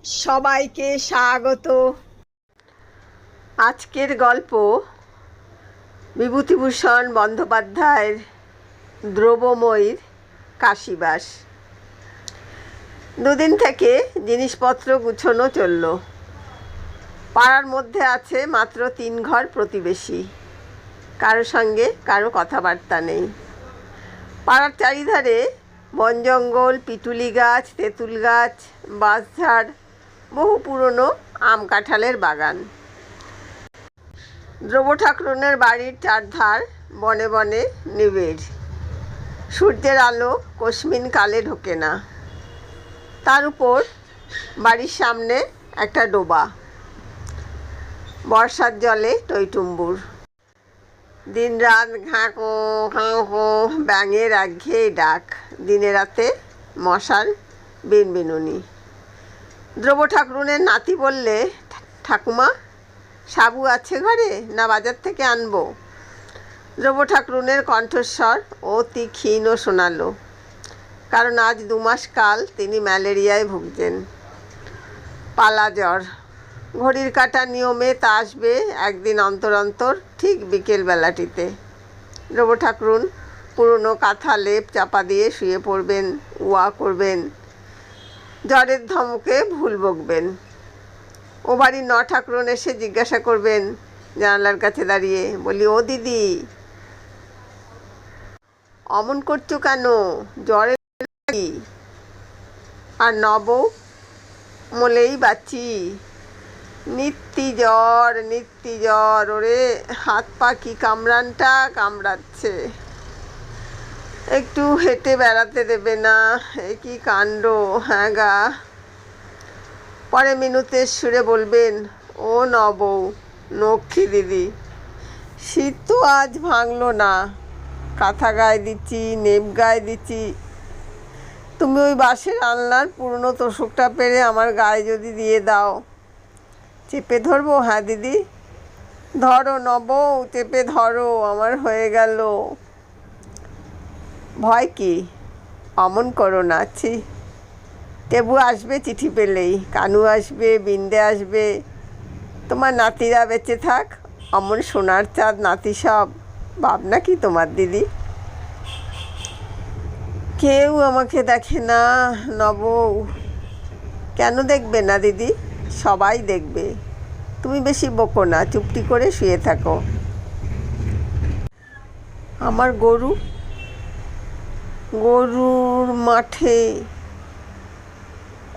সবাইকে স্বাগত। আজকের গল্প বিভূতিভূষণ বন্দ্যোপাধ্যায়ের দ্রব্যময়ীর কাশীবাস। দুদিন থেকে জিনিসপত্র গুছোনো চলল। পাড়ার মধ্যে আছে মাত্র 3 ঘর প্রতিবেশী। কারো সঙ্গে কারো কথাবার্তা নেই। পাড়ার চারিধারে বন জঙ্গল, পিটুলি গাছ, তেঁতুল গাছ, বাঁশঝাড়, বহু পুরনো আম কাঁঠালের বাগান। দ্রব্য ঠাকরুনের বাড়ির চারধার বনে বনে নিবিড়। সূর্যের আলো কস্মিন কালে ঢোকে না। তার উপর বাড়ির সামনে একটা ডোবা, বর্ষার জলে টইটুম্বুর। দিনরাত ঘাঁকো ঘাঁকো ব্যাঙের একঘেয়ে ডাক, দিনে রাতে মশার বিনবিনুনি। দ্রব্য ঠাকরুনের নাতি বললে, ঠাকুমা, সাবু আছে ঘরে না বাজার থেকে আনবো? দ্রব্য ঠাকরুনের কণ্ঠস্বর অতি ক্ষীণ শোনালো, কারণ আজ 2 মাস কাল তিনি ম্যালেরিয়ায় ভুগছেন। পালা জ্বর। ঘড়ির কাঁটার নিয়মে তা আসবে একদিন অন্তর অন্তর, ঠিক বিকেলবেলাটিতে। দ্রব্য ঠাকরুন পুরনো কাঁথা লেপ চাপা দিয়ে শুয়ে পড়বেন, উয়া করবেন, জ্বরের ধমকে ভুল বকবেন। ও বাড়ির ঠাকরুন এসে জিজ্ঞাসা করবেন জানালার কাছে দাঁড়িয়ে, বলি, ও দিদি, অমন করছো কেন? জ্বরে কি? আর নবৌ মলেই বাঁচি। নিত্যি জ্বর, ওরে হাত পা কি কামড়ানটা কামড়াচ্ছে। একটু হেঁটে বেড়াতে দেবে না? এ কি কাণ্ড! হ্যাঁ গা। পরে মিনুতের সুরে বলবেন, ও নবৌ, নক্ষী দিদি, শীত তো আজ ভাঙলো না। কাঁথা গায়ে দিচ্ছি, নেপ গায়ে দিচ্ছি। তুমি ওই বাঁশের আলনার পুরনো তোষকটা পেরে আমার গায়ে যদি দিয়ে দাও। চেপে ধরবো? হ্যাঁ দিদি, ধরো নবৌ, চেপে ধরো, আমার হয়ে গেল। ভয় কি? অমন করো না। ছি, টেবু আসবে চিঠি পেলেই, কানু আসবে, বিন্দে আসবে। তোমার নাতিরা বেঁচে থাক, অমন সোনার চাঁদ নাতি সব। ভাবনা কি তোমার দিদি? কেউ আমাকে দেখে না নবৌ। কেন দেখবে না দিদি? সবাই দেখবে। তুমি বেশি বকো না, চুপটি করে শুয়ে থাকো। আমার গরুর মাঠে।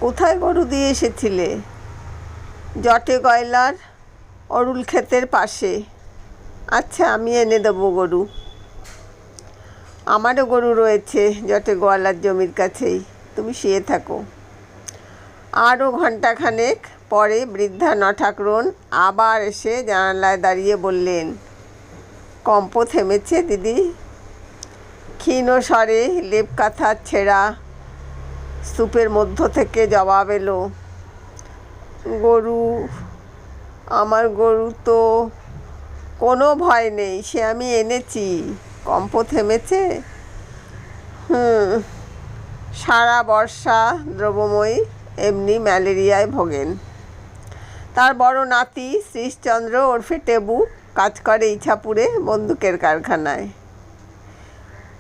কোথায় গরু দিয়ে এসেছিলে? জটে গয়লার অরুল ক্ষেতের পাশে। আচ্ছা, আমি এনে দেবো গরু। আমারও গরু রয়েছে জটে গোয়ালার জমির কাছেই। তুমি শুয়ে থাকো। আরও ঘণ্টাখানেক পরে বৃদ্ধা ঠাকরুন আবার এসে জানালায় দাঁড়িয়ে বললেন, কম্প থেমেছে দিদি? ক্ষীণ স্বরে লেপ কাঁথা ছেঁড়া স্তূপের মধ্য থেকে জবাব এলো, আমার গরু তো। কোনো ভয় নেই, সে আমি এনেছি। কম্প থেমেছে? সারা বর্ষা দ্রব্যময়ী এমনি ম্যালেরিয়ায় ভোগেন। তার বড় নাতি শ্রীশচন্দ্র ওরফে টেবু কাজ করে ইছাপুরে বন্দুকের কারখানায়।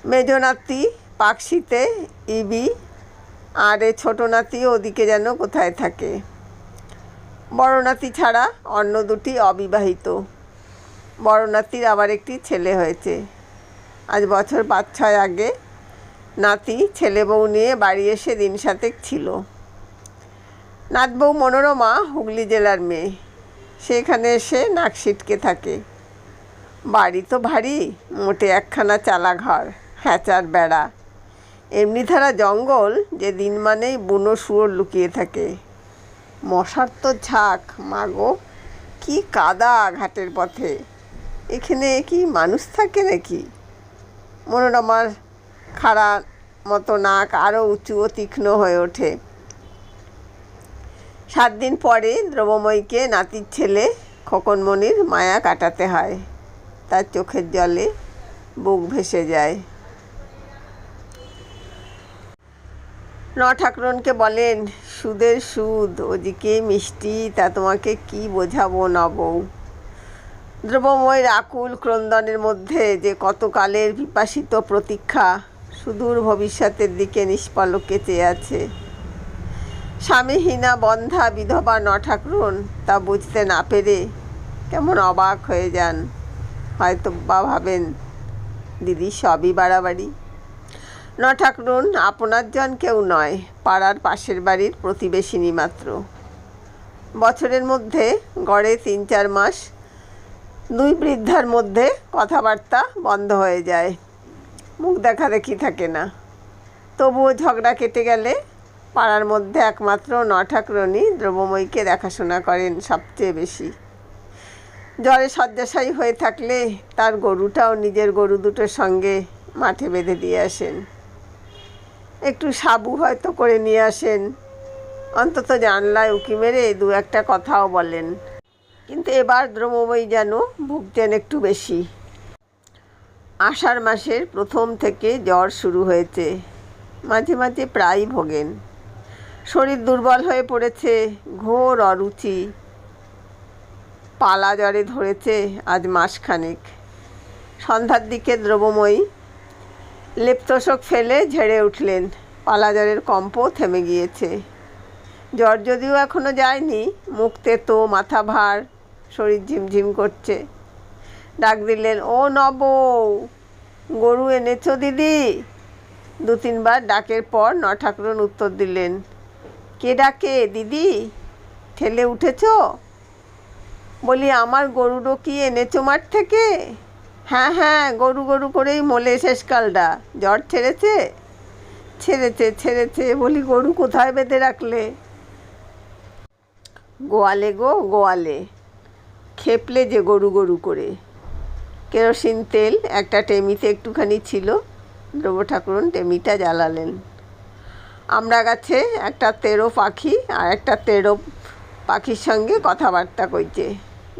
মেজ নাতি পাকশিতে ইবি, আর এ ছোটো নাতি ওদিকে যেন কোথায় থাকে। বড় নাতি ছাড়া অন্য দুটি অবিবাহিত। বড় নাতির আবার একটি ছেলে হয়েছে। আজ বছর 5-6 আগে নাতি ছেলে বউ নিয়ে বাড়ি এসে দিন 7 ছিল। নাতবউ মনোরমা হুগলি জেলার মেয়ে। সেখানে এসে নাক সিটকে থাকে। বাড়ি তো ভারী, মোটে একখানা চালা ঘর, হ্যাঁচার বেড়া, এমনি ধারা জঙ্গল যে দিন মানেই বুনো শুয়োর লুকিয়ে থাকে। মশার তো ঝাঁক, মাগো, কি কাদা ঘাটের পথে। এখানে কি মানুষ থাকে নাকি? মনোরমার খাড়া মতো নাক আরও উঁচু ও তীক্ষ্ণ হয়ে ওঠে। 7 দিন পরে দ্রব্যময়ীকে নাতির ছেলে খোকনমণির মায়া কাটাতে হয়। তার চোখের জলে বুক ভেসে যায়। ঠাকরুনকে বলেন, সুদের সুদ ওদিকে মিষ্টি, তা তোমাকে কি বোঝাবো নবৌ। দ্রব্যময়ের আকুল ক্রন্দনের মধ্যে যে কতকালের পিপাসিত প্রতীক্ষা সুদূর ভবিষ্যতের দিকে নিষ্পলকে চেয়ে আছে। স্বামীহীনা বন্ধা বিধবা নঠাকরুন তা বুঝতে না পেরে কেমন অবাক হয়ে যান। হয়তো বা ভাবেন দিদি সবই বাড়াবাড়ি। নঠাকরুন আপনার জন কেউ নয়, পাড়ার পাশের বাড়ির প্রতিবেশিনী মাত্র। বছরের মধ্যে গড়ে 3-4 মাস দুই বৃদ্ধার মধ্যে কথাবার্তা বন্ধ হয়ে যায়, মুখ দেখাদেখি থাকে না। তবুও ঝগড়া কেটে গেলে পাড়ার মধ্যে একমাত্র নঠাকরুনই দ্রব্যময়ীকে দেখাশোনা করেন সবচেয়ে বেশি। জ্বরে শয্যাশায়ী হয়ে থাকলে তার গরুটাও নিজের গরু দুটোর সঙ্গে মাঠে বেঁধে দিয়ে আসেন। একটু সাবু হয়তো করে নিয়ে আসেন, অন্তত জানলায় উঁকি মেরে 2-1 কথাও বলেন। কিন্তু এবার দ্রব্যময়ী যেন ভুগতেন একটু বেশি। আষাঢ় মাসের প্রথম থেকে জ্বর শুরু হয়েছে, মাঝে মাঝে প্রায়ই ভোগেন। শরীর দুর্বল হয়ে পড়েছে, ঘোর অরুচি। পালা জ্বরে ধরেছে আজ মাসখানেক। সন্ধ্যার দিকে দ্রব্যময়ী লেপতোষক ফেলে ঝেড়ে উঠলেন। পালা জ্বরের কম্পও থেমে গিয়েছে। জ্বর যদিও এখনো যায়নি, মুখ তেতো, মাথা ভার, শরীর ঝিমঝিম করছে। ডাক দিলেন, ও নবৌ, গরু এনেছো দিদি? 2-3 বার ডাকের পর নঠাকরুন উত্তর দিলেন, কে ডাকে দিদি? ঠেলে উঠেছ? বলি, আমার গরুরও কি এনেছো মাঠ থেকে? হ্যাঁ হ্যাঁ, গরু গরু করেই মোলে শেষকালটা। জ্বর ছেড়েছে? ছেড়েছে। বলি, গরু কোথায় বেঁধে রাখলে? গোয়ালে গো, গোয়ালে। খেপলে যে গরু গরু করে। কেরোসিন তেল একটা টেমিতে একটুখানি ছিল, দ্রব্য ঠাকুরন টেমিটা জ্বালালেন। আমড়া গাছে একটা তেড়ো পাখি আর একটা তেড়ো পাখির সঙ্গে কথাবার্তা কইছে।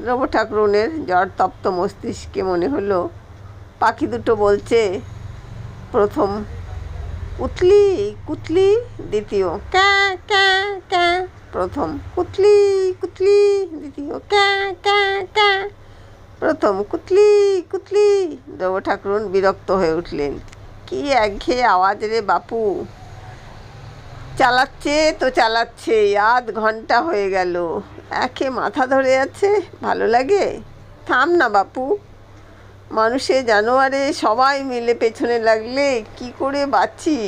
দ্রব্য ঠাকুরনের জ্বর তপ্ত মস্তিষ্কে মনে হলো পাখি দুটো বলছে, প্রথম কুতলি কুতলি, দ্বিতীয় ক্যাঁ ক্যাঁ ক্যাঁ। প্রথম কুতলি কুতলি, দ্বিতীয় ক্যাঁ ক্যাঁ ক্যাঁ। প্রথম কুতলি কুতলি। দ্রব্য ঠাকুরন বিরক্ত হয়ে উঠলেন। কি একঘেয়ে আওয়াজ রে বাপু। চালাচ্ছে 1/2 ঘন্টা হয়ে গেল, একে মাথা ধরে আছে, ভালো লাগে? থাম না বাপু। মানুষে জানোয়ারে সবাই মিলে পেছনে লাগলে কি করে বাঁচি।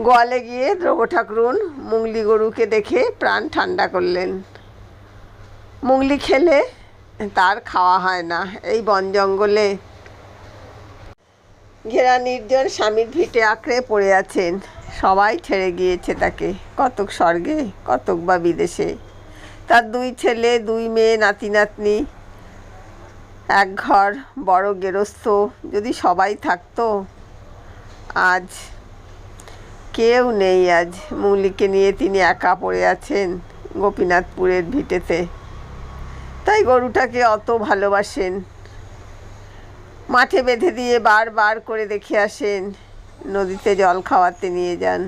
গোয়ালে গিয়ে দ্রব্য ঠাকুরন মুংলি গরুকে দেখে প্রাণ ঠান্ডা করলেন। মুংলি খেলে তার খাওয়া হয় না। এই বন জঙ্গলে ঘেরা নির্জন স্বামীর ভিটে আঁকড়ে পড়ে আছেন। সবাই ছেড়ে গিয়েছে তাকে, কতক স্বর্গে, কতক বা বিদেশে। তার 2 ছেলে, 2 মেয়ে, নাতি নাতনি, এক ঘর, বড় গেরস্থ। যদি সবাই থাকতো। আজ কেউ নেই। আজ মুংলিকে নিয়ে তিনি একা পড়ে আছেন গোপীনাথপুরের ভিটেতে। তাই গরুটাকে অত ভালোবাসেন। মাঠে বেঁধে দিয়ে বার করে দেখে আসেন, নদীতে জল খাওয়াতে নিয়ে যান।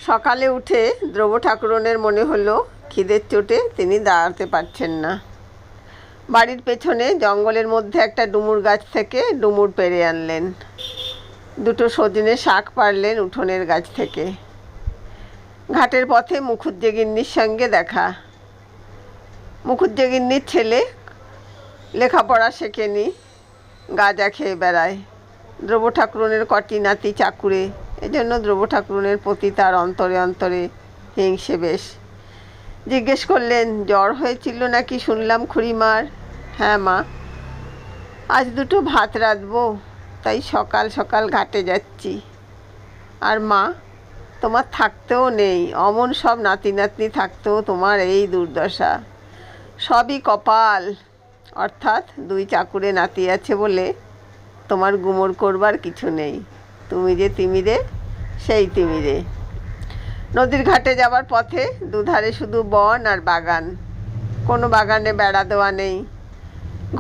সকালে উঠে দ্রব্য ঠাকুরনের মনে হলো খিদের চোটে তিনি দাঁড়াতে পারছেন না। বাড়ির পেছনে জঙ্গলের মধ্যে একটা ডুমুর গাছ থেকে ডুমুর পেড়ে আনলেন। 2 সজনে শাক পারলেন উঠোনের গাছ থেকে। ঘাটের পথে মুখুজ্জেগিন্নির সঙ্গে দেখা। মুখুজ্জেগিন্নির ছেলে লেখাপড়া শেখেনি, গাঁজা খেয়ে বেড়ায়। দ্রব্য ঠাকুরনের কটি নাতি চাকুরে, এজন্য দ্রব্য ঠাকুরনের প্রতি তার অন্তরে অন্তরে হিংসে বেশ। জিজ্ঞেস করলেন, জ্বর হয়েছিল নাকি শুনলাম খুড়িমার? হ্যাঁ মা, আজ 2 ভাত রাঁধবো, তাই সকাল সকাল ঘাটে যাচ্ছি। আর মা, তোমার থাকতেও নেই, অমন সব নাতি নাতনি থাকতেও তোমার এই দুর্দশা। সবই কপাল। অর্থাৎ 2 চাকুরে নাতি আছে বলে তোমার গুমর করবার কিছু নেই। তুমি যে তিমিরে, সেই তিমিরে। নদীর ঘাটে যাবার পথে দুধারে শুধু বন আর বাগান। কোনো বাগানে বেড়া দেওয়া নেই।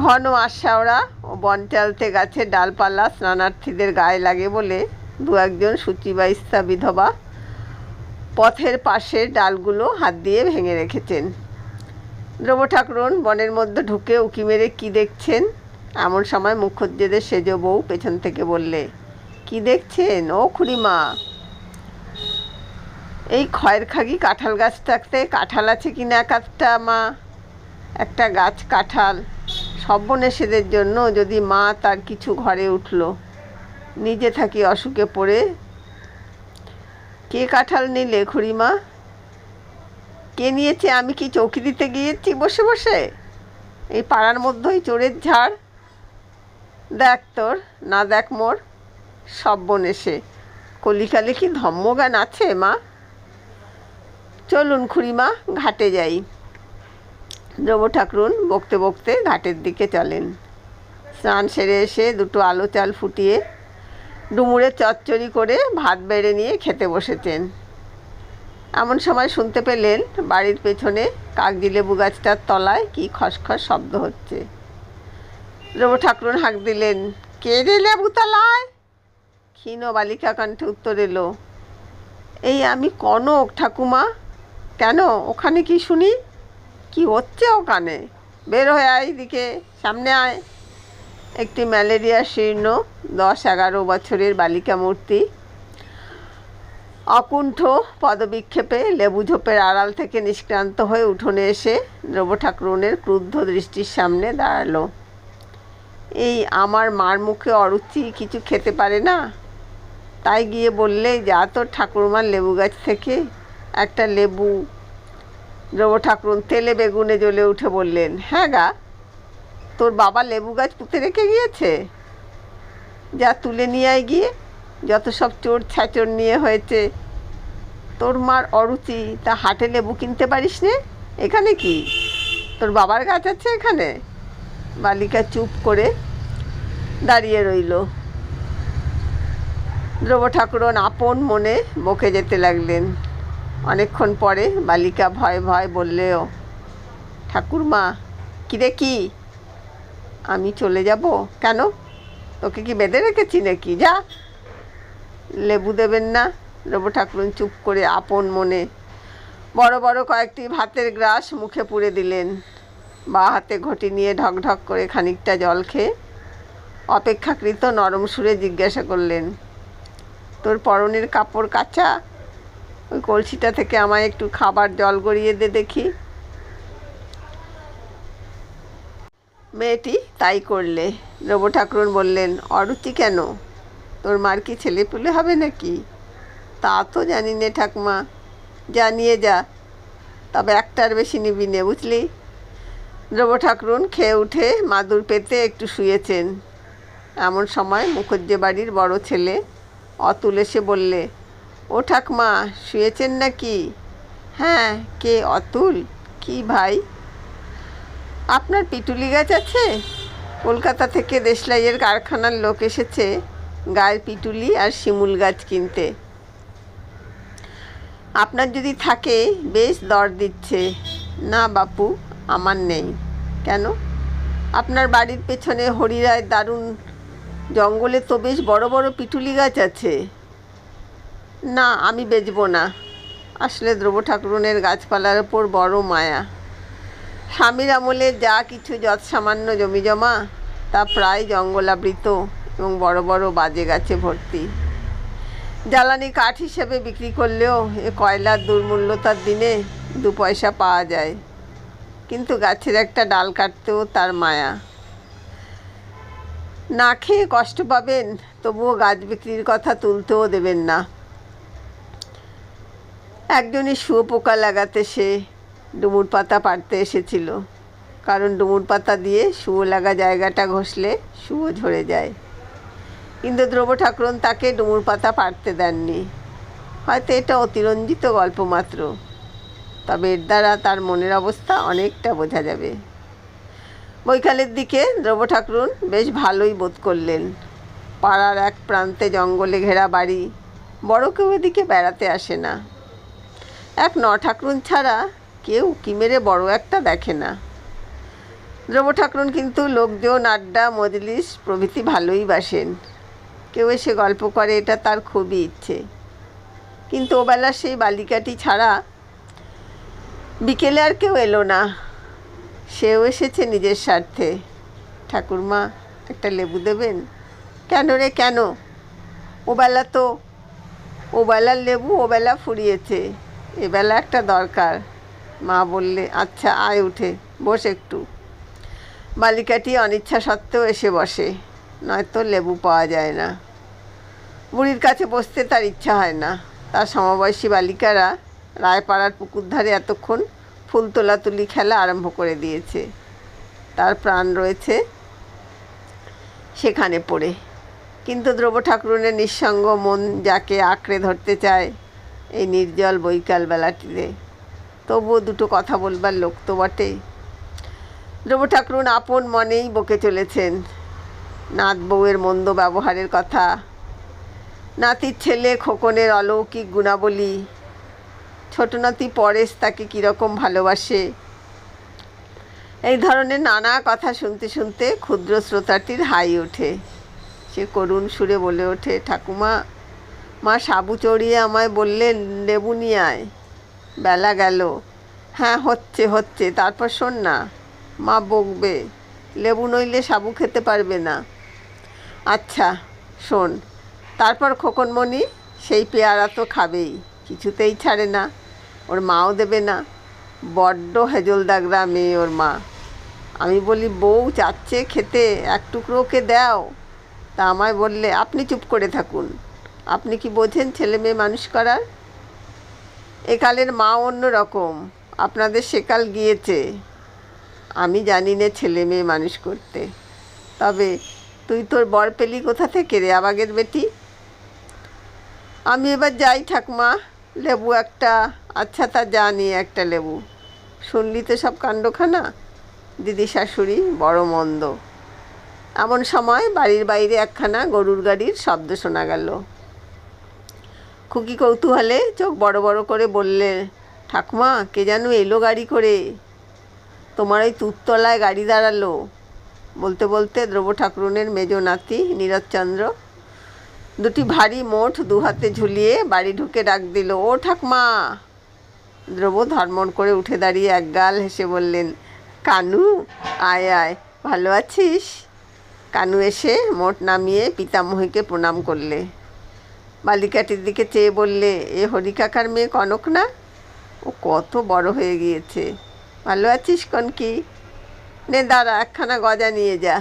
ঘন আশাওড়া ও বনচালতে গাছের ডালপালা স্নানার্থীদের গায়ে লাগে বলে 2-1 জন সূচিবাইস্তা বিধবা পথের পাশের ডালগুলো হাত দিয়ে ভেঙে রেখেছেন। ধ্রুব ঠাকুরন বনের মধ্যে ঢুকে উঁকি মেরে কী দেখছেন, এমন সময় মুখুজ্জেদের সেজ বউ পেছন থেকে বললে, কি দেখছেন ও খুড়িমা? এই খয়েরখাগি কাঁঠাল গাছটাতে কাঁঠাল আছে কি না একটা মা? একটা গাছ কাঁঠাল, সর্বনেশেদের জন্য যদি মা তার কিছু ঘরে উঠল, নিজে থাকি অসুখে পড়ে। কে কাঁঠাল নিলে খুড়িমা? কে নিয়েছে? আমি কি চৌকি দিতে গিয়েছি বসে বসে? এই পাড়ার মধ্যেই চোরের ঝাড়। দেখ তোর, না দেখ মোর, সর্বনেশে কলিকালে কি ধম্মজ্ঞান আছে মা? চলুন খুড়িমা, ঘাটে যাই। ধ্রুব ঠাকুরন বকতে বকতে ঘাটের দিকে চলেন। স্নান সেরে এসে দুটো আলো চাল ফুটিয়ে ডুমুরে চচ্চড়ি করে ভাত বেড়ে নিয়ে খেতে বসেছেন। এমন সময় শুনতে পেলেন বাড়ির পেছনে কাগজি লেবু গাছটার তলায় কি খসখস শব্দ হচ্ছে। ধ্রুব ঠাকুরন হাঁক দিলেন, কে রে লেবু তলায়? ক্ষীণ বালিকা কণ্ঠে উত্তর এলো, এই আমি কনক ঠাকুমা। কেন, ওখানে কি শুনি? কি হচ্ছে ওখানে? বের হয়ে আয় দিকে, সামনে আয়। একটি ম্যালেরিয়া শীর্ণ 10-11 বছরের বালিকা মূর্তি অকুণ্ঠ পদবিক্ষেপে লেবু ঝোপের আড়াল থেকে নিষ্ক্রান্ত হয়ে উঠোনে এসে ধ্রুব ঠাকুরনের ক্রুদ্ধ দৃষ্টির সামনে দাঁড়ালো। এই আমার মার মুখে অরুচি কিছু খেতে পারে না, তাই গিয়ে বললে, যা তোর ঠাকুরমার লেবু গাছ থেকে একটা লেবু। ধ্রুব ঠাকুরন তেলে বেগুনে জ্বলে উঠে বললেন, হ্যাঁ গা, তোর বাবা লেবু গাছ পুঁতে রেখে গিয়েছে? যা তুলে নিয়ে আয় গিয়ে, যত সব চোর ছ্যাচর নিয়ে হয়েছে। তোর মার অরুচি, তা হাটে লেবু কিনতে পারিস নে? এখানে কি তোর বাবার গাছ আছে এখানে? বালিকা চুপ করে দাঁড়িয়ে রইল। ধ্রুব ঠাকুরন আপন মনে বকে যেতে লাগলেন। অনেকক্ষণ পরে বালিকা ভয়ে ভয়ে বললেও, ঠাকুরমা, কিরে কি? আমি চলে যাব কেন? তোকে কি বেঁধে রেখেছি নাকি? যা। লেবু দেবেন না? ধ্রুব ঠাকুরন চুপ করে আপন মনে বড় বড় কয়েকটি ভাতের গ্রাস মুখে পুরে দিলেন। বা হাতে ঘটি নিয়ে ঢকঢক করে খানিকটা জল খেয়ে অপেক্ষাকৃত নরম সুরে জিজ্ঞাসা করলেন, তোর পরনের কাপড় কাচা? ওই কলসিটা থেকে আমায় একটু খাবার জল গড়িয়ে দে দেখি। মেয়েটি তাই করলে। ধ্রুব ঠাকুরন বললেন, অরুচি কেন? তোর মার কি ছেলে পুলে হবে নাকি? তা তো জানি নে ঠাকুমা, যা নিয়ে যা, তবে একটার বেশি নিবি নে, বুঝলি? ধ্রুব ঠাকুরন খেয়ে উঠে মাদুর পেতে একটু শুয়েছেন। এমন সময় মুখুজ্জে বাড়ির বড় ছেলে অতুল এসে বললে, ও ঠাকুমা, শুয়েছেন নাকি? হ্যাঁ, কে? অতুল? কি ভাই? আপনার পিটুলি গাছ আছে? কলকাতা থেকে দেশলাইয়ের কারখানার লোক এসেছে গায়ের পিটুলি আর শিমুল গাছ কিনতে। আপনার যদি থাকে বেশ দর দিচ্ছে। না বাপু, আমার নেই। কেন? আপনার বাড়ির পেছনে হরিরায় দারুণ জঙ্গলে তো বেশ বড় বড় পিটুলি গাছ আছে। না, আমি বেচবো না। আসলে ধ্রুব ঠাকুরনের গাছপালার ওপর বড় মায়া। স্বামীর আমলে যা কিছু যৎসামান্য জমি জমা, তা প্রায় জঙ্গলাবৃত এবং বড় বড় বাজে গাছে ভর্তি। জ্বালানি কাঠ হিসেবে বিক্রি করলেও এ কয়লার দুর্মূল্যতার দিনে 2 পয়সা পাওয়া যায়, কিন্তু গাছের একটা ডাল কাটতেও তার মায়া। না খেয়ে কষ্ট পাবেন, তবুও গাছ বিক্রির কথা তুলতেও দেবেন না। একজনই শুয়োপোকা লাগাতে সে ডুমুর পাতা পাড়তে এসেছিল, কারণ ডুমুর পাতা দিয়ে শুয়ো লাগা জায়গাটা ঘষলে শুয়ো ঝরে যায়। কিন্তু ধ্রুব ঠাকুরন তাকে ডুমুর পাতা পাড়তে দেননি। হয়তো এটা অতিরঞ্জিত গল্প মাত্র, তবে এর দ্বারা তার মনের অবস্থা অনেকটা বোঝা যাবে। বৈকালের দিকে ধ্রুব ঠাকুরন বেশ ভালোই বোধ করলেন। পাড়ার এক প্রান্তে জঙ্গলে ঘেরা বাড়ি, বড় কেউ এদিকে বেড়াতে আসে না। এক ঠাকুরন ছাড়া কেউ উঁকি মেরে বড় একটা দেখে না। ধ্রুব ঠাকুরন কিন্তু লোকজন, আড্ডা, মজলিস প্রভৃতি ভালোই বাসেন। কেউ এসে গল্প করে, এটা তার খুবই ইচ্ছে। কিন্তু ওবেলা সেই বালিকাটি ছাড়া বিকেলে আর কেউ এলো না। সেও এসেছে নিজের স্বার্থে। ঠাকুরমা, একটা লেবু দেবেন? কেন রে, কেন? ওবেলার লেবু ওবেলা ফুরিয়েছে, এবেলা একটা দরকার। মা বললে, আচ্ছা আয়, উঠে বস একটু। বালিকাটি অনিচ্ছা সত্ত্বেও এসে বসে, নয়তো লেবু পাওয়া যায় না। বুড়ির কাছে বসতে তার ইচ্ছা হয় না। তার সমবয়সী বালিকারা রায়পাড়ার পুকুর ধারে এতক্ষণ ফুল তোলাতুলি খেলা আরম্ভ করে দিয়েছে। তার প্রাণ রয়েছে সেখানে পড়ে। কিন্তু দ্রব্য ঠাকুরনের নিঃসঙ্গ মন যাকে আঁকড়ে ধরতে চায় এই নির্জল বৈকাল বেলাটিতে, তবুও দুটো কথা বলবার লোক তো বটে। দ্রব্য ঠাকুরন আপন মনেই বকে চলেছেন নাত বউয়ের মন্দ ব্যবহারের কথা, নাতির ছেলে খোকনের অলৌকিক গুণাবলী, ছোট নাতি পরেশ তাকে কীরকম ভালোবাসে। এই ধরনের নানা কথা শুনতে শুনতে ক্ষুদ্র শ্রোতাটির হাই ওঠে। সে করুণ সুরে বলে ওঠে, ঠাকুমা, মা সাবু চড়িয়ে আমায় বললেন লেবু নিয়ে আয়। বেলা গেল। হ্যাঁ, হচ্ছে, তারপর শোন না, মা বকবে, লেবু নইলে সাবু খেতে পারবে না। আচ্ছা শোন, তারপর খোকনমণি সেই পেয়ারা তো খাবেই, কিছুতেই ছাড়ে না, ওর মাও দেবে না। বড্ড হেজলদাগরা মেয়ে ওর মা। আমি বলি, বউ চাচ্ছে খেতে, এক টুকরো ওকে দাও। তা আমায় বললে, আপনি চুপ করে থাকুন, আপনি কি বোঝেন ছেলে মেয়ে মানুষ করার? একালের মা অন্য রকম, আপনাদের সেকাল গিয়েছে। আমি জানি না ছেলে মেয়ে মানুষ করতে। তবে তুই তোর বর পেলি কোথা থেকে রে, আবাগের বেটি? আমি এবার যাই ঠাকুমা, লেবু একটা। আচ্ছা তা যা, নিয়ে একটা লেবু। শুনলি তো সব কাণ্ডখানা? দিদি শাশুড়ি বড় মন্দ। এমন সময় বাড়ির বাইরে একখানা গরুর গাড়ির শব্দ শোনা গেল। খুকি কৌতূহলে চোখ বড় বড় করে বললে, ঠাকুমা, কে যেন এলো গাড়ি করে, তোমার ওই তুততলায় গাড়ি দাঁড়ালো। বলতে বলতে দ্রব্য ঠাকুরনের মেজ নাতি নীরজচন্দ্র দুটি ভারী মোট দু হাতে ঝুলিয়ে বাড়ি ঢুকে ডাক দিল, ও ঠাকুমা। দ্রব্য ধর্মড় করে উঠে দাঁড়িয়ে একগাল হেসে বললেন, কানু, আয় আয়, ভালো আছিস? কানু এসে মোট নামিয়ে পিতামহীকে প্রণাম করলে। বালিকাটির দিকে চেয়ে বললে, এ হরিকাকার মেয়ে কনক না? ও কত বড় হয়ে গিয়েছে। ভালো আছিস কনকি? নে দাঁড়া, একখানা গজা নিয়ে যা।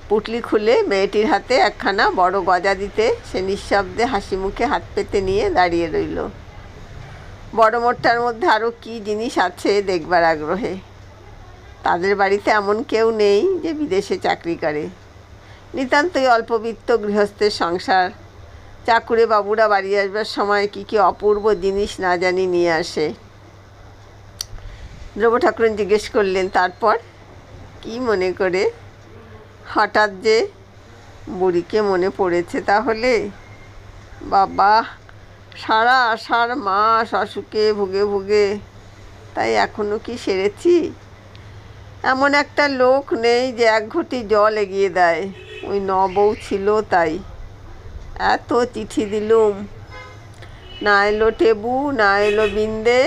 পুটলি খুলে মেয়েটির হাতে একখানা বড় গজা দিতে সে নিঃশব্দে হাসি মুখে হাত পেতে নিয়ে দাঁড়িয়ে রইল। বড় মোটটার মধ্যে আরও কী জিনিস আছে দেখবার আগ্রহে। তাদের বাড়িতে এমন কেউ নেই যে বিদেশে চাকরি করে। নিতান্তই অল্পবিত্ত গৃহস্থের সংসার। চাকুরে বাবুরা বাড়ি আসবার সময় কী কী অপূর্ব জিনিস না জানি নিয়ে আসে। দ্রব্য ঠাকুরন জিজ্ঞেস করলেন, তারপর কি মনে করে? হঠাৎ যে বুড়িকে মনে পড়েছে তাহলে? বাবা, সারা আষাঢ় মাস অসুখে ভুগে ভুগে, তাই এখনও কি সেরেছি? এমন একটা লোক নেই যে এক ঘটি জল এগিয়ে দেয়। ওই নবউ ছিল তাই। এত চিঠি দিলুম, না এলো টেবু, না এলো বিন্দে,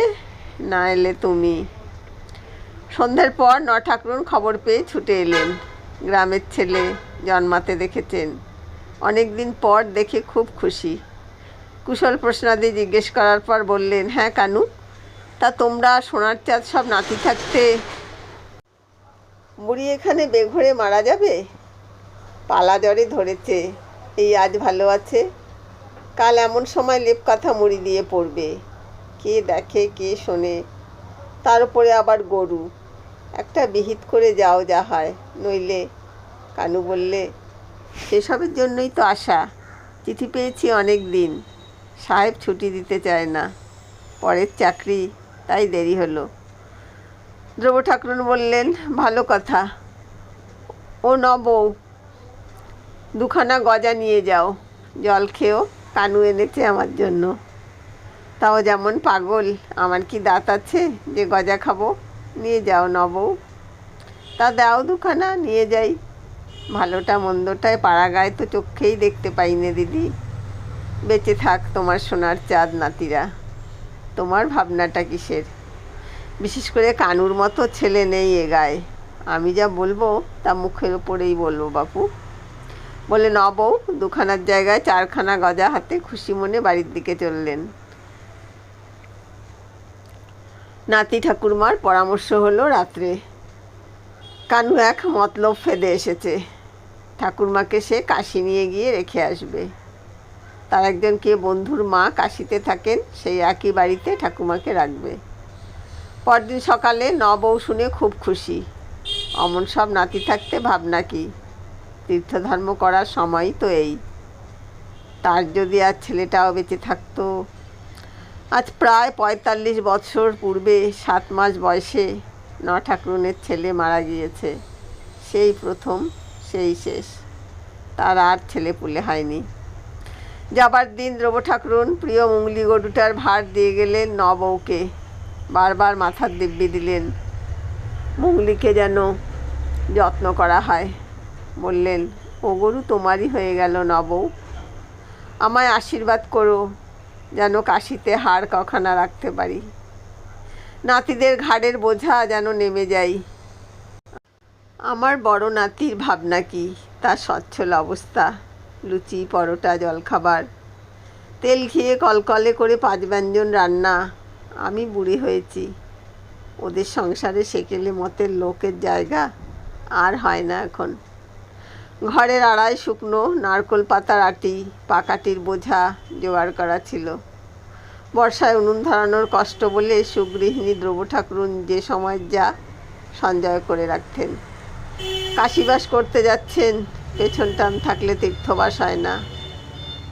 না এলে তুমি। সন্ধ্যের পর ঠাকুরন খবর পেয়ে ছুটে এলেন। গ্রামের ছেলে, জন্মাতে দেখেছেন। অনেক দিন পর দেখে খুব খুশি। কুশল প্রশ্নাদি জিজ্ঞেস করার পর বললেন, হ্যাঁ কানু, তা তোমরা সোনার চাঁদ সব নাতি থাকতে বুড়ি এখানে বেঘরে মারা যাবে? পালা জ্বরে ধরেছে, এই আজ ভালো আছে, কাল এমন সময় লেপ কাঁথা মুড়ি দিয়ে পড়বে। কে দেখে, কে শোনে? তার উপরে আবার গরু। একটা বিহিত করে যাও যা হয়, নইলে। কানু বললে, সেসবের জন্যই তো আশা। চিঠি পেয়েছি অনেক দিন, সাহেব ছুটি দিতে চায় না, পরের চাকরি, তাই দেরি হলো। দ্রব্য ঠাকুরন বললেন, ভালো কথা। ও নবউ, দুখানা গজা নিয়ে যাও, জল খেয়েও। কানু এনেছে আমার জন্য। তাও যেমন পাগল, আমার কি দাঁত আছে যে গজা খাবো? নিয়ে যাও নবউ। তা দাও দুখানা, নিয়ে যাই। ভালোটা মন্দটায় পাড়া গায়ে তো চোখেই দেখতে পাই নে দিদি। বেঁচে থাক তোমার সোনার চাঁদ নাতিরা। তোমার ভাবনাটা কিসের? বিশেষ করে কানুর মতো ছেলে নেই এ গায়ে। আমি যা বলবো তা মুখের ওপরেই বলবো বাপু, বলে নবউ দুখানার জায়গায় চারখানা গজা হাতে খুশি মনে বাড়ির দিকে চললেন। নাতি ঠাকুরমার পরামর্শ হলো রাত্রে কানু এক মতলব ফেদে এসেছে, ঠাকুরমাকে সে কাশি নিয়ে গিয়ে রেখে আসবে। তার একজন কে বন্ধুর মা কাশিতে থাকেন, সেই একই বাড়িতে ঠাকুমাকে রাখবে। পরদিন সকালে নবউ শুনে খুব খুশি। অমন সব নাতি থাকতে ভাবনা কি, তীর্থধর্ম করার সময়ই তো এই। তার যদি আর ছেলেটাও বেঁচে থাকতো। আজ প্রায় ৪৫ বছর পূর্বে ৭ মাস বয়সে ঠাকুরনের ছেলে মারা গিয়েছে। সেই প্রথম, সেই শেষ। তার আর ছেলে পুলে হয়নি। যাবার দিন ধ্রুব ঠাকুরন প্রিয় মুঙ্গলি গরুটার ভার দিয়ে গেলেন নবউকে। বারবার মাথার দিব্যি দিলেন মুঙ্গলিকে যেন যত্ন করা হয়। বললেন, ও গরু তোমারই হয়ে গেল নবউ, আমায় আশীর্বাদ করো যেন কাশিতে হাড় কখানা রাখতে পারি, নাতিদের ঘাড়ের বোঝা যেন নেমে যায়। আমার বড় নাতির ভাবনা কি, তার সচ্ছল অবস্থা, লুচি পরোটা জলখাবার, তেল ঘিয়ে কলকলে করে ৫ ব্যঞ্জন রান্না। আমি বুড়ি হয়েছি, ওদের সংসারে সেকেলে মতের লোকের জায়গা আর হয় না এখন। ঘরের আড়াই শুকনো নারকোল পাতার আটি, পাকাটির বোঝা জোগাড় করা ছিল। বর্ষায় উনুন ধরানোর কষ্ট বলে সুগৃহিণী ধ্রুব ঠাকুরন যে সময় যা সঞ্চয় করে রাখতেন। কাশিবাস করতে যাচ্ছেন, পেছন টান থাকলে তীর্থবাস হয় না,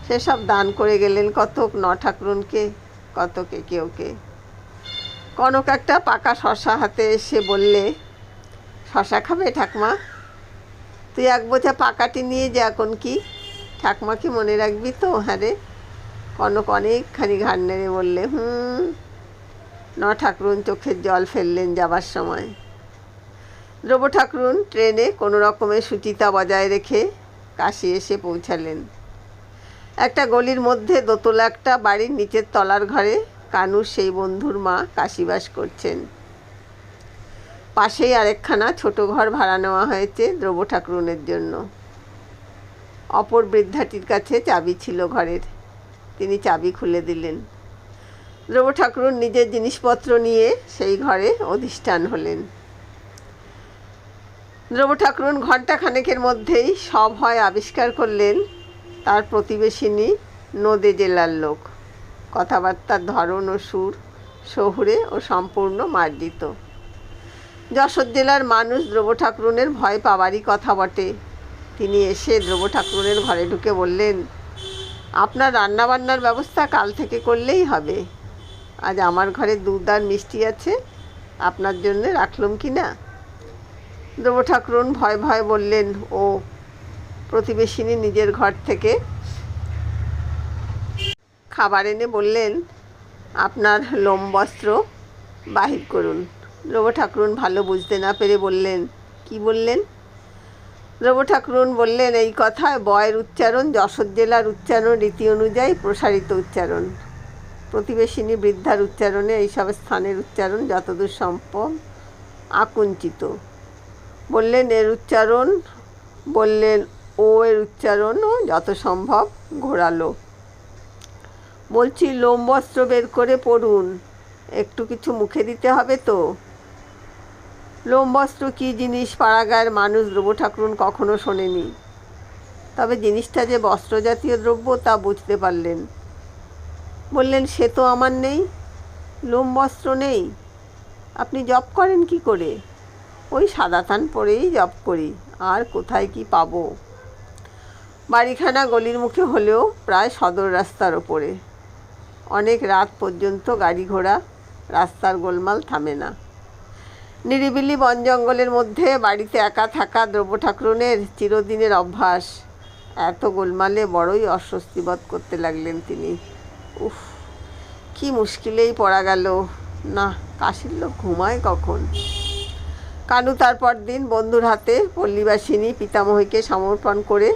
সেসব দান করে গেলেন কতক ঠাকুরনকে, কতকে কেউকে। কনক একটা পাকা শশা হাতে এসে বললে, শশা খাবে ঠাকমা? তুই ১ বোঝা পাকাটি নিয়ে যা এখন কি, ঠাকমাকে মনে রাখবি তো? হ্যাঁ রে। কনক অনেকখানি ঘাড় নেড়ে বললে, ঠাকুরন চোখের জল ফেললেন যাবার সময়। ধ্রুব ঠাকুরন ট্রেনে কোনো রকমে সুচিতা বজায় রেখে কাশি এসে পৌঁছালেন। একটা গলির মধ্যে দোতলা একটা বাড়ির নিচের তলার ঘরে কানুর সেই বন্ধুর মা কাশিবাস করছেন। পাশেই আরেকখানা ছোট ঘর ভাড়া নেওয়া হয়েছে ধ্রুব ঠাকুরনের জন্য। অপর বৃদ্ধাটির কাছে চাবি ছিল ঘরের, তিনি চাবি খুলে দিলেন। ধ্রুব ঠাকুরন নিজের জিনিসপত্র নিয়ে সেই ঘরে অধিষ্ঠান হলেন। ধ্রুব ঠাকুরন ঘণ্টাখানেকের মধ্যেই সব হয় আবিষ্কার করলেন তার প্রতিবেশিনী নদে জেলার লোক। কথাবার্তার ধরন ও সুর শহুরে ও সম্পূর্ণ মার্জিত। যশোর জেলার মানুষ ধ্রুব ঠাকুরনের ভয় পাওয়ারই কথা বটে। তিনি এসে ধ্রুব ঠাকুরনের ঘরে ঢুকে বললেন, আপনার রান্নাবান্নার ব্যবস্থা কাল থেকে করলেই হবে। আজ আমার ঘরে দুধ আর মিষ্টি আছে, আপনার জন্যে রাখলুম কি না? ধ্রুব ঠাকুরন ভয় ভয় বললেন, ও। প্রতিবেশিনী নিজের ঘর থেকে খাবার এনে বললেন, আপনার লোম বস্ত্র বাহির করুন। ধ্রুব ঠাকুরন ভালো বুঝতে না পেরে বললেন, কি বললেন? ধ্রুব ঠাকুরন বললেন, এই কথায় বয়ের উচ্চারণ যশোর জেলার উচ্চারণ রীতি অনুযায়ী প্রসারিত উচ্চারণ। প্রতিবেশিনী বৃদ্ধার উচ্চারণে এইসব স্থানের উচ্চারণ যতদূর সম্ভব আকুঞ্চিত। বললেন, এর উচ্চারণ, বললেন ও এর উচ্চারণও যত সম্ভব ঘোরালো। বলছি, লোম বস্ত্র বের করে পড়ুন, একটু কিছু মুখে দিতে হবে তো। লোম বস্ত্র কী জিনিস পাড়াগাঁয়ের মানুষ ধ্রুব ঠাকুরন কখনো শোনেনি, তবে জিনিসটা যে বস্ত্রজাতীয় দ্রব্য তা বুঝতে পারলেন। বললেন, সে তো আমার নেই, লোম বস্ত্র নেই। আপনি জপ করেন কি করে? ওই সাদা থান পরেই জপ করি, আর কোথায় কি পাবো? বাড়িখানা গলির মুখে হলেও প্রায় সদর রাস্তার ওপরে। অনেক রাত পর্যন্ত গাড়ি ঘোড়া, রাস্তার গোলমাল থামে না। নিরিবিলি বন জঙ্গলের মধ্যে বাড়িতে একা থাকা ধ্রুব ঠাকুরনের চিরদিনের অভ্যাস। এত গোলমালে বড়ই অস্বস্তি বোধ করতে লাগলেন তিনি। উফ, কি মুশকিলেই পড়া গেল। না, কাশির লোক ঘুমায় কখন? কানু তারপর দিন বন্ধুর হাতে পল্লীবাসিনী পিতামহীকে সমর্পণ করে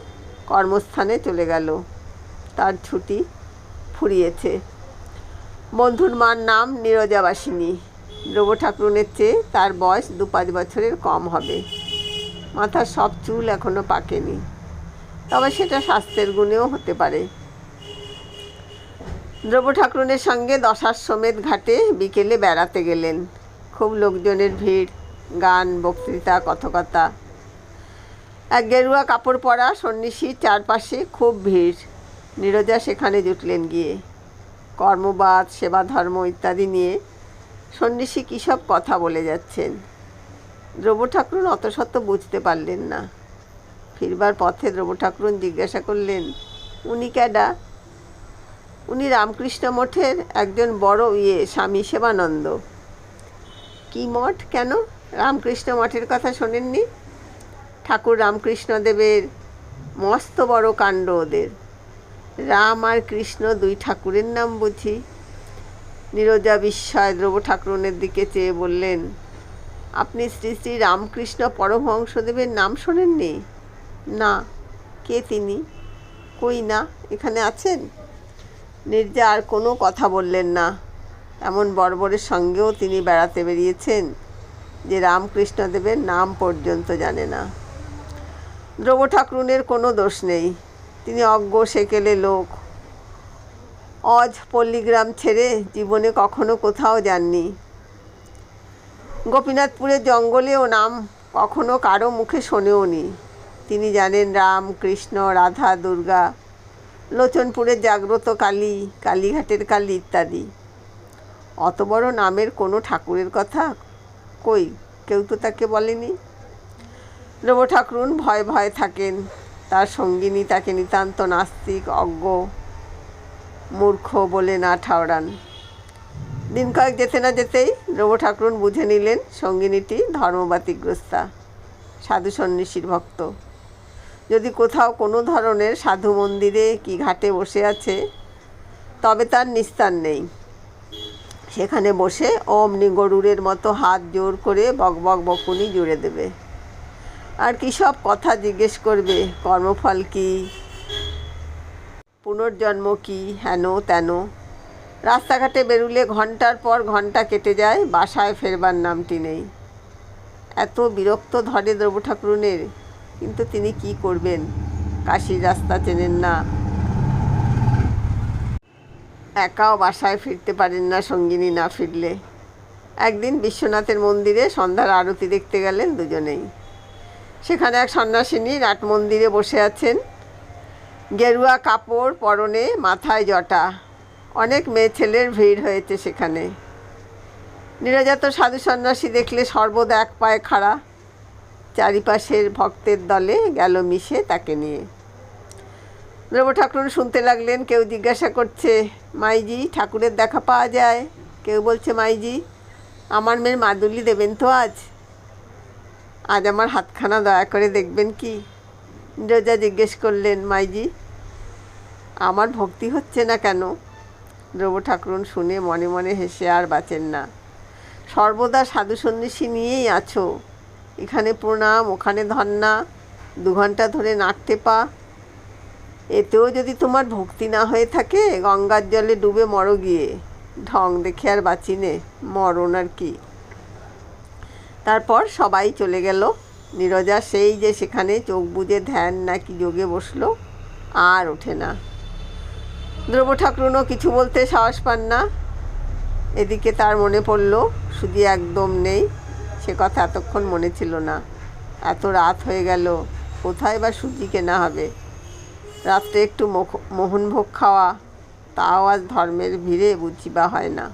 কর্মস্থানে চলে গেল। তার ছুটি ফুরিয়েছে। বন্ধুর মার নাম নীরজাবাসিনী। ধ্রুব ঠাকুরুনের চেয়ে তার বয়স 2-5 বছরের কম হবে। মাথার সব চুল এখনো পাকেনি, তবে সেটা স্বাস্থ্যের গুণেও হতে পারে। ধ্রুব ঠাকুরুনের সঙ্গে দশাশ্বমেধ ঘাটে বিকেলে বেড়াতে গেলেন। খুব লোকজনের ভিড়, গান, বক্তৃতা, কথকতা। এক গেরুয়া কাপড় পরা সন্ন্যাসীর চারপাশে খুব ভিড়। নীরজা সেখানে জুটলেন গিয়ে। কর্মবাদ, সেবা ধর্ম ইত্যাদি নিয়ে সন্ন্যাসী কী সব কথা বলে যাচ্ছেন। ধ্রুব ঠাকুরুন অত শত বুঝতে পারলেন না। ফিরবার পথে ধ্রুব ঠাকুরুন জিজ্ঞাসা করলেন, উনি ক্যাডা? উনি রামকৃষ্ণ মঠের একজন বড় স্বামী সেবানন্দ। কি মঠ? কেন, রামকৃষ্ণ মঠের কথা শোনেননি? ঠাকুর রামকৃষ্ণদেবের মস্ত বড় কাণ্ড ওদের। রাম আর কৃষ্ণ দুই ঠাকুরের নাম বুঝি? নীরজা বিস্ময় ধ্রুব ঠাকুরনের দিকে চেয়ে বললেন, আপনি শ্রী শ্রী রামকৃষ্ণ পরমহংসদেবের নাম শোনেননি? না। কে তিনি? কই না, এখানে আছেন? নীরজা আর কোনো কথা বললেন না। এমন বর্বরের সঙ্গেও তিনি বেড়াতে বেরিয়েছেন যে রামকৃষ্ণদেবের নাম পর্যন্ত জানে না। ধ্রুব ঠাকুরনের কোনো দোষ নেই। তিনি অজ্ঞ সেকেলে লোক। অজ পল্লীগ্রাম ছেড়ে জীবনে কখনো কোথাও যাননি। গোপীনাথপুরের জঙ্গলেও নাম কখনো কারো মুখে শোনেও নি। তিনি জানেন রাম, কৃষ্ণ, রাধা, দুর্গা, লোচনপুরের জাগ্রত কালী, কালীঘাটের কালী ইত্যাদি। অত বড় নামের কোনো ঠাকুরের কথা কই কেউ তো তাকে বলেনি। ধ্রুব ঠাকুরুন ভয় ভয় থাকেন। তার সঙ্গিনী তাকে নিতান্ত নাস্তিক, অজ্ঞ, মূর্খ বলে না ঠাওরান। দিন কয়েক যেতে না যেতেই ধ্রুব ঠাকুরুন বুঝে নিলেন সঙ্গিনীটি ধর্মবাতিগ্রস্তা, সাধু সন্ন্যাসীর ভক্ত। যদি কোথাও কোনো ধরনের সাধু মন্দিরে কি ঘাটে বসে আছে, তবে তার নিস্তার নেই। সেখানে বসে অমনি গরুরের মতো হাত জোর করে বকবক বকুনি জুড়ে দেবে। আর কী সব কথা জিজ্ঞেস করবে, কর্মফল কী, পুনর্জন্ম কী, হেন তেন। রাস্তাঘাটে বেরুলে ঘন্টার পর ঘন্টা কেটে যায়, বাসায় ফেরবার নামটি নেই। এত বিরক্ত ধরে ধ্রুব ঠাকুরনের, কিন্তু তিনি কি করবেন? কাশির রাস্তা চেনেন না, একাও বাসায় ফিরতে পারেন না সঙ্গিনী না ফিরলে। একদিন বিশ্বনাথের মন্দিরে সন্ধ্যার আরতি দেখতে গেলেন দুজনেই। সেখানে এক সন্ন্যাসিনী নাট মন্দিরে বসে আছেন। গেরুয়া কাপড় পরনে, মাথায় জটা। অনেক মেয়ে ছেলের ভিড় হয়েছে সেখানে। নীরজা তো সাধু সন্ন্যাসী দেখলে সর্বদা এক পায়ে খাড়া। চারিপাশের ভক্তের দলে গেল মিশে তাকে নিয়ে। ধ্রুব ঠাকুর শুনতে লাগলেন, কেউ জিজ্ঞাসা করছে, মাইজি ঠাকুরের দেখা পাওয়া যায়? কেউ বলছে, মাইজি আমার মেয়ের মাদুলি দেবেন তো আজ আমার হাতখানা দয়া করে দেখবেন কি? নীরজা জিজ্ঞেস করলেন, মাইজি আমার ভক্তি হচ্ছে না কেন? ধ্রুব ঠাকুরুন শুনে মনে মনে হেসে আর বাঁচেন না। সর্বদা সাধু সন্ন্যাসী নিয়েই আছো, এখানে প্রণাম, ওখানে ধন্না, 2 ঘন্টা ধরে নাক টেপা। এতেও যদি তোমার ভক্তি না হয়ে থাকে, গঙ্গার জলে ডুবে মরো গিয়ে। ঢং দেখে আর বাঁচি নে, মরণ আর কি। তারপর সবাই চলে গেল। নীরজা সেই যে সেখানে চোখ বুজে ধ্যান নাকি যোগে বসলো, আর ওঠে না। ধ্রুব ঠাকুরুনও কিছু বলতে সাহস পান না। এদিকে তার মনে পড়ল সুজি একদম নেই। সে কথা এতক্ষণ মনে ছিল না। এত রাত হয়ে গেল, কোথায় বা সুজি কেনা হবে? রাত্রে একটু মোহনভোগ খাওয়া, তাও আজ ধর্মের ভিড়ে বুঝিবা হয় না।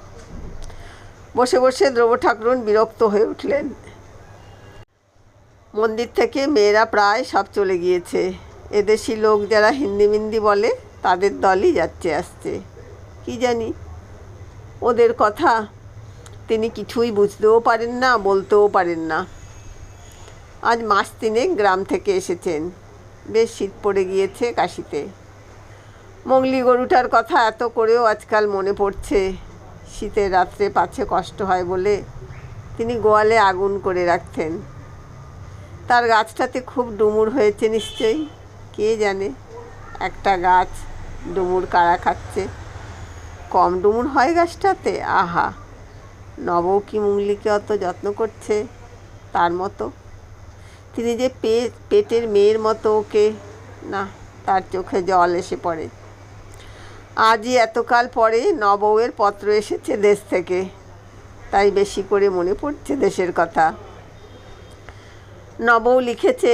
বসে বসে ধ্রুব ঠাকুরুন বিরক্ত হয়ে উঠলেন। মন্দির থেকে মেয়েরা প্রায় সব চলে গিয়েছে। এদেশি লোক যারা হিন্দি মিন্দি বলে, তাদের দলই যাচ্ছে আসছে। কি জানি ওদের কথা তিনি কিছুই বুঝতেও পারেন না, বলতেও পারেন না। আজ মাস 3 গ্রাম থেকে এসেছেন। বেশ শীত পড়ে গিয়েছে কাশিতে। মঙ্গলি গরুটার কথা এত করেও আজকাল মনে পড়ছে। শীতের রাত্রে পাছে কষ্ট হয় বলে তিনি গোয়ালে আগুন করে রাখতেন। তার গাছটাতে খুব ডুমুর হয়েছে নিশ্চয়ই। কে জানে একটা গাছ ডুমুর কারা খাচ্ছে। কম ডুমুর হয় গাছটাতে? আহা, নবও কি মুঙ্গলিকে অত যত্ন করছে তার মতো? তিনি যে পেটের মেয়ের মতো ওকে, না, তার চোখে জল এসে পড়ে। আজই এতকাল পরে নবউয়ের পত্র এসেছে দেশ থেকে, তাই বেশি করে মনে পড়ছে দেশের কথা। নবউ লিখেছে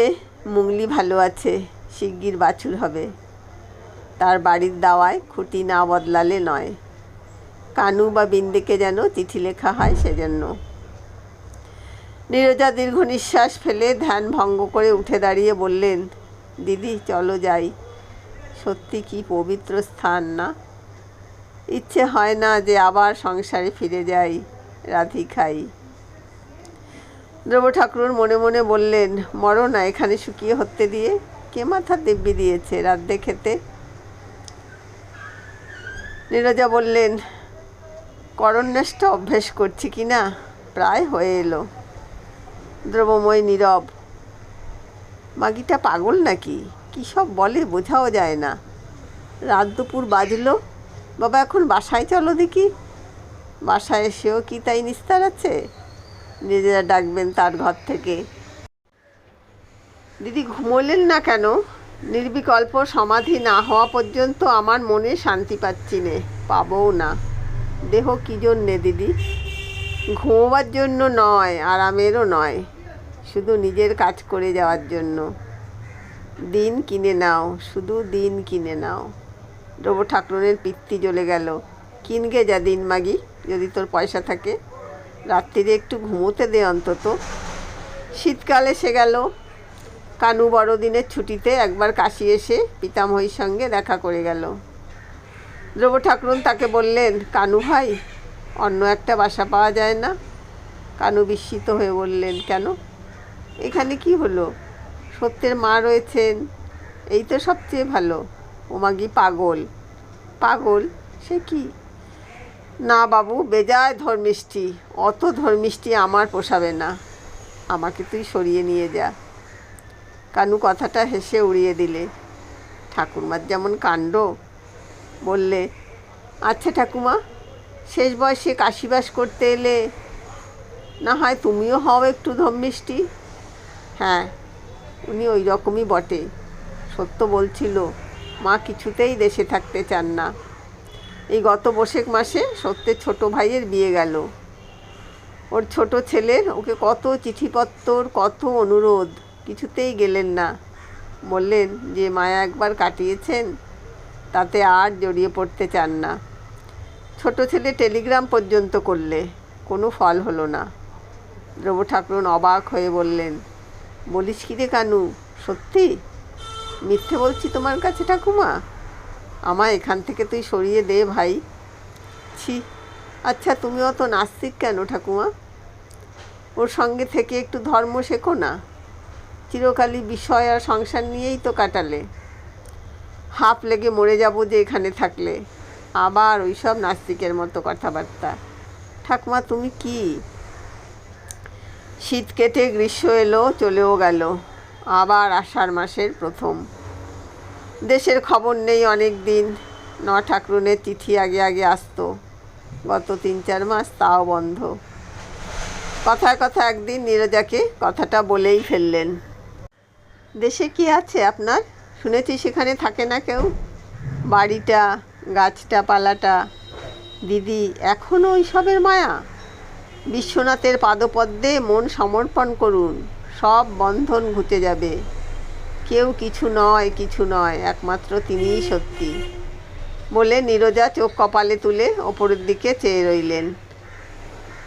মুঙ্গলি ভালো আছে, শিগগির বাছুর হবে। তার বাড়ির দাওয়ায় খুঁটি না বদলালে নয়। কানু বা বিন্দেকে যেন চিঠি লেখা হয় সেজন্য। নীরজা দীর্ঘ নিঃশ্বাস ফেলে ধ্যান ভঙ্গ করে উঠে দাঁড়িয়ে বললেন, দিদি চলো যাই। সত্যি কি পবিত্র স্থান না? ইচ্ছে হয় না যে আবার সংসারে ফিরে যাই, রাধি খাই। ধ্রুব ঠাকুর মনে মনে বললেন, মরো না এখানে শুকিয়ে হতে দিয়ে। কে মাথা দিব্যি দিয়েছে রাধে খেতে? নীরজা বললেন, করণ্যেষ্টা অভ্যেস করছি কি না, প্রায় হয়ে এলো। দ্রব্যময় নীরব। মাগিটা পাগল নাকি? কী সব বলে বোঝাও যায় না। রাত দুপুর বাজলো, বাবা এখন বাসায় চলো দেখি। বাসায় এসেও কি তাই নিস্তার আছে? নিজেরা ডাকবেন তার ঘর থেকে। দিদি ঘুমোলেন না কেন? নির্বিকল্প সমাধি না হওয়া পর্যন্ত আমার মনে শান্তি পাচ্ছি নে, পাবও না। দেহ কী জন্যে দিদি? ঘুমোবার জন্য নয়, আরামেরও নয়, শুধু নিজের কাজ করে যাওয়ার জন্য। দিন কিনে নাও, শুধু দিন কিনে নাও। ধ্রুব ঠাকুরের পিত্তি জ্বলে গেল। কিনগে যা দিন মাগি, যদি তোর পয়সা থাকে। রাত্রিরে একটু ঘুমোতে দে অন্তত। শীতকাল এসে গেল। কানু বড়দিনের ছুটিতে একবার কাশি এসে পিতামহীর সঙ্গে দেখা করে গেল। ধ্রুব ঠাকুরন তাকে বললেন, কানু ভাই, অন্য একটা বাসা পাওয়া যায় না? কানু বিস্মিত হয়ে বললেন, কেন? এখানে কি হলো? সত্যের মা রয়েছেন, এই তো সবচেয়ে ভালো। ও মাগি পাগল। পাগল? সে কি? না বাবু, বেজায় ধর্মিষ্ঠি। অত ধর্মিষ্ঠি আমার পোষাবে না। আমাকে তুই সরিয়ে নিয়ে যা। কানু কথাটা হেসে উড়িয়ে দিলে। ঠাকুরমার যেমন কাণ্ড। বললে, আচ্ছা ঠাকুমা, শেষ বয়সে কাশিবাস করতে এলে না হয় তুমিও হও একটু ধর্মিষ্ঠি। হ্যাঁ, উনি ওই রকমই বটে। সত্য বলছিল, মা কিছুতেই দেশে থাকতে চান না। এই গত বৈশাখ মাসে সত্যের ছোট ভাইয়ের বিয়ে গেল। ওর ছোট ছেলের ওকে কত চিঠিপত্তর, কত অনুরোধ, কিছুতেই গেলেন না। বললেন যে মায়া একবার কাটিয়েছেন, তাতে আর জড়িয়ে পড়তে চান না। ছোট ছেলে টেলিগ্রাম পর্যন্ত করলে, কোনো ফল হলো না। ধ্রুব ঠাকুরন অবাক হয়ে বললেন, বলিস কি রে কানু, সত্যি? মিথ্যে বলছি তোমার কাছে ঠাকুমা? আমায় এখান থেকে তুই সরিয়ে দে ভাই। ছি, আচ্ছা তুমি অত নাস্তিক কেন ঠাকুমা? ওর সঙ্গে থেকে একটু ধর্ম শেখো না। চিরকালই বিষয় আর সংসার নিয়েই তো কাটালে। হাঁপ লেগে মরে যাব যে এখানে থাকলে। আবার ওই সব নাস্তিকের মতো কথাবার্তা। ঠাকুমা তুমি কি? শীত কেটে গ্রীষ্ম এলো, চলেও গেল। আবার আষাঢ় মাসের প্রথম। দেশের খবর নেই অনেক দিন। ঠাকুরনের চিঠি আগে আগে আসতো। গত 3-4 মাস তাও বন্ধ। কথায় কথা একদিন নীরজাকে কথাটা বলেই ফেললেন, দেশে কি আছে আপনার? শুনেছি সেখানে থাকে না কেউ। বাড়িটা, গাছটা, পালাটা। দিদি এখনও ওইসবের মায়া? বিশ্বনাথের পাদপদ্মে মন সমর্পণ করুন, সব বন্ধন ঘুচে যাবে। কেউ কিছু নয়, কিছু নয়, একমাত্র তিনিই সত্যি। বলে নীরজা চোখ কপালে তুলে ওপরের দিকে চেয়ে রইলেন।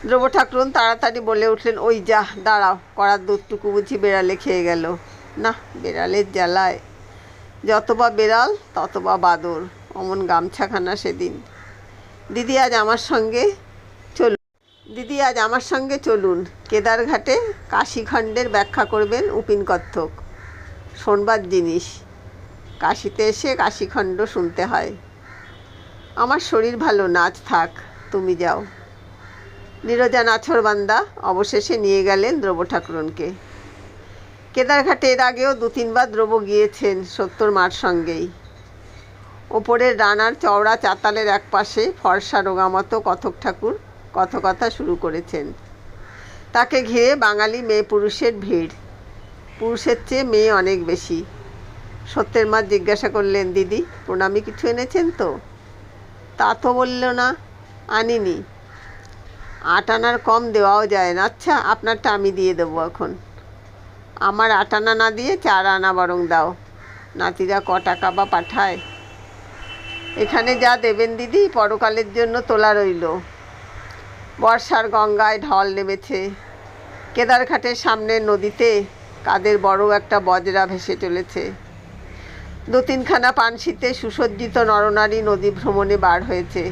ধ্রুব ঠাকুরন তাড়াতাড়ি বলে উঠলেন, ওই যা, দাঁড়াও, কড়ার দুধটুকু বুঝি বেড়ালে খেয়ে গেল? না, বেড়ালের জ্বালায় যত বা বেড়াল তত বা বাদর। অমন গামছাখানা সেদিন। দিদি আজ আমার সঙ্গে চলুন। কেদারঘাটে কাশীখণ্ডের ব্যাখ্যা করবেন উপিন কত্থক। শোনবার জিনিস। কাশীতে এসে কাশীখণ্ড শুনতে হয়। আমার শরীর ভালো, নাচ থাক, তুমি যাও। নীরজা নাছোড়বান্দা অবশেষে নিয়ে গেলেন ধ্রুব ঠাকুরনকে। কেদারঘাটে এর আগেও 2-3 বার ধ্রুব গিয়েছেন সত্যর মার সঙ্গেই। ওপরের ডানার চওড়া চাতালের একপাশে ফর্সা রোগামতো কথক ঠাকুর কথকথা শুরু করেছেন। তাকে ঘিরে বাঙালি মেয়ে পুরুষের ভিড়, পুরুষের চেয়ে মেয়ে অনেক বেশি। সত্যের মা জিজ্ঞাসা করলেন, দিদি প্রণামী কিছু এনেছেন তো? তা তো বলল না, আনিনি। 8 আনার কম দেওয়াও যায় না। আচ্ছা, আপনারটা আমি দিয়ে দেবো এখন। আমার 8 আনা না দিয়ে 4 আনা বরং দাও। নাতিরা ক টাকা বা পাঠায়? এখানে যা দেবেন দিদি পরকালের জন্য তোলা রইল। বর্ষার গঙ্গায় ঢল নেমেছে। কেদারঘাটের সামনের নদীতে কাদের বড় একটা বজরা ভেসে চলেছে। 2-3খানা পানশিতে সুসজ্জিত নরনারী নদী ভ্রমণে বার হয়েছে।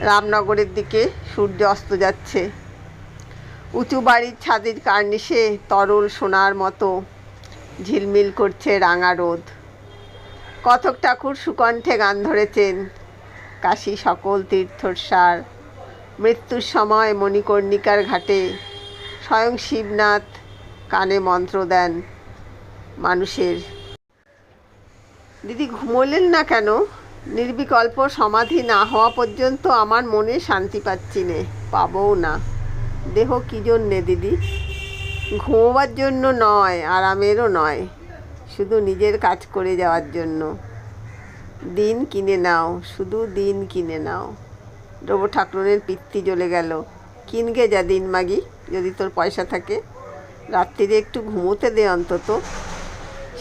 রামনগরের দিকে সূর্য অস্ত যাচ্ছে। উঁচু বাড়ির ছাদের কার্নিশে তরল সোনার মতো ঝিলমিল করছে রাঙা রোদ। কথক ঠাকুর সুকণ্ঠে গান ধরেছেন, কাশী সকল তীর্থর সার। মৃত্যুর সময় মণিকর্ণিকার ঘাটে স্বয়ং শিবনাথ কানে মন্ত্র দেন মানুষের। দিদি ঘুমোলেন না কেন? নির্বিকল্প সমাধি না হওয়া পর্যন্ত আমার মনে শান্তি পাচ্ছি নে, পাবও না। দেহ কী জন্যে দিদি? ঘুমোবার জন্য নয়, আরামেরও নয়, শুধু নিজের কাজ করে যাওয়ার জন্য। দিন কিনে নাও, শুধু দিন কিনে নাও। রবু ঠাকুরের পিত্তি জ্বলে গেল। কিনগে যা দিন মাগি, যদি তোর পয়সা থাকে। রাত্রিরে একটু ঘুমোতে দে অন্তত।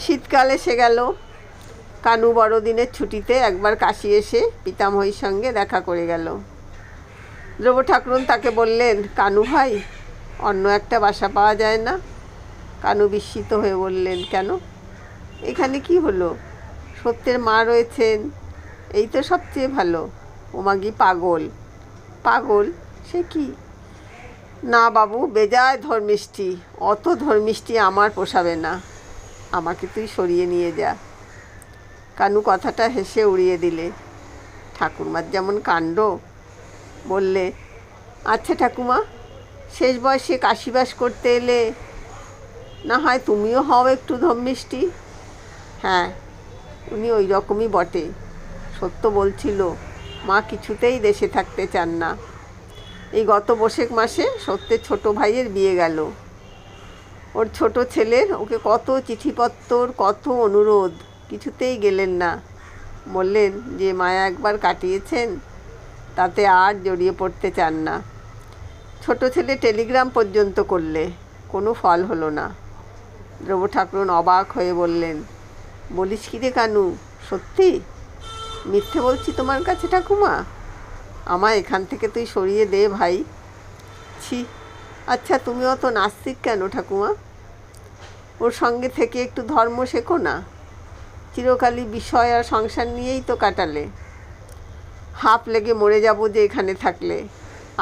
শীতকাল এসে গেল। কানু বড়দিনের ছুটিতে একবার কাশি এসে পিতামহীর সঙ্গে দেখা করে গেল। ধ্রুব ঠাকুরন তাকে বললেন, কানু ভাই, অন্য একটা বাসা পাওয়া যায় না? কানু বিস্মিত হয়ে বললেন, কেন? এখানে কি হলো? সত্যের মা রয়েছেন, এই তো সবচেয়ে ভালো। ও মাগি পাগল। পাগল? সে কি? না বাবু, বেজায় ধর্মিষ্ঠি। অত ধর্মিষ্ঠি আমার পোষাবে না। আমাকে তুই সরিয়ে নিয়ে যা। কানু কথাটা হেসে উড়িয়ে দিলে। ঠাকুরমার যেমন কাণ্ড। বললে, আচ্ছা ঠাকুমা, শেষ বয়সে কাশিবাস করতে এলে না হয় তুমিও হও একটু ধর্মিষ্ঠি। হ্যাঁ, উনি ওই রকমই বটে। সত্য বলছিল, মা কিছুতেই দেশে থাকতে চান না। এই গত বৈশাখ মাসে সত্যের ছোট ভাইয়ের বিয়ে গেল। ওর ছোট ছেলের ওকে কত চিঠিপত্তর, কত অনুরোধ, কিছুতেই গেলেন না। বললেন যে মায়া একবার কাটিয়েছেন, তাতে আর জড়িয়ে পড়তে চান না। ছোট ছেলে টেলিগ্রাম পর্যন্ত করলে, কোনো ফল হলো না। ধ্রুব ঠাকুরন অবাক হয়ে বললেন, বলিস কি রে কানু, সত্যি? মিথ্যে বলছি তোমার কাছে ঠাকুমা? আমায় এখান থেকে তুই সরিয়ে দে ভাই। ছি। আচ্ছা, তুমি অত নাস্তিক কেন ঠাকুমা? ওর সঙ্গে থেকে একটু ধর্ম শেখো না। চিরকালই বিষয় আর সংসার নিয়েই তো কাটালে। হাঁপ লেগে মরে যাব যে এখানে থাকলে।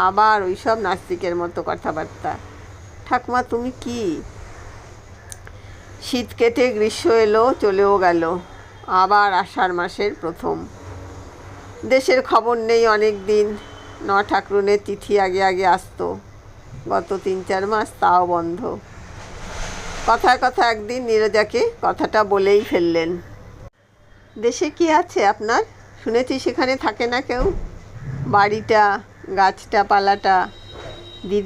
আবার ওই সব নাস্তিকের মতো কথাবার্তা। ঠাকুমা তুমি কি? শীত কেটে গ্রীষ্ম এলো, চলেও গেল। আবার আষাঢ় মাসের প্রথম। দেশের খবর নেই অনেক দিন। ঠাকুরনের চিঠি আগে আগে আসতো। গত 3-4 মাস তাও বন্ধ। কথায় কথা একদিন নীরজাকে কথাটা বলেই ফেললেন। দেশে কি আছে আপনার? শুনেছি সেখানে থাকে না কেউ। বাড়িটা, গাছটা, পালাটা। দিদি